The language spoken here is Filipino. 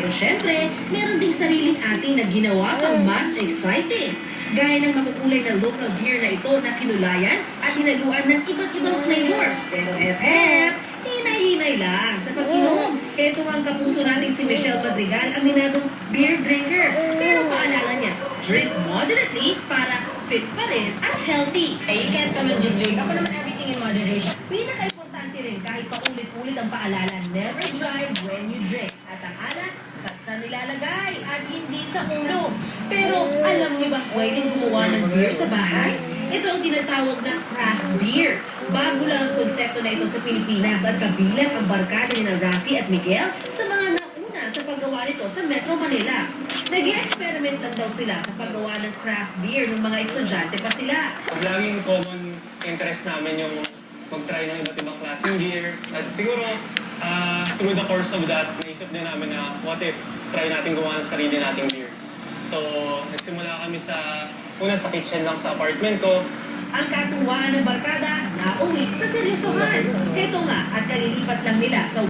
Pero syempre, meron ding sariling ating na ginawa pang mas exciting. Gaya ng makukulay na local beer na ito na kinulayan at hinaluan ng iba't ibang flavors. Pero hinay-hinay lang sa pag-inom. Ito ang kapuso natin si Michelle Madrigal, aminadong beer drinker. Pero paalala niya, drink moderately para fit pa rin at healthy. You can't come and just drink. Ako naman everything in moderation. Pinaka-importante rin kahit paulit-ulit ang paalala, never drive when you drink. At ang alak, sa nilalagay at hindi sa ulo. Pero alam niyo ba pwedeng gumawa ng beer sa bahay? Ito ang tinatawag na craft beer. Bago lang ang konsepto na ito sa Pilipinas at kabilang ang barkada ni na Rafi at Miguel sa mga nauna sa paggawa nito sa Metro Manila. Nag-experiment lang daw sila sa paggawa ng craft beer ng mga estudyante pa sila. Laging common interest namin yung mag-try ng iba't ibang klaseng beer. At siguro, through the course of that, naisip din namin na what if try natin gawa ng sarili nating beer. So, nagsimula kami una sa kitchen lang sa apartment ko. Ang katuwaan ng barkada, nauwi sa seryosohan. Ito nga, at kalilipat lang nila sa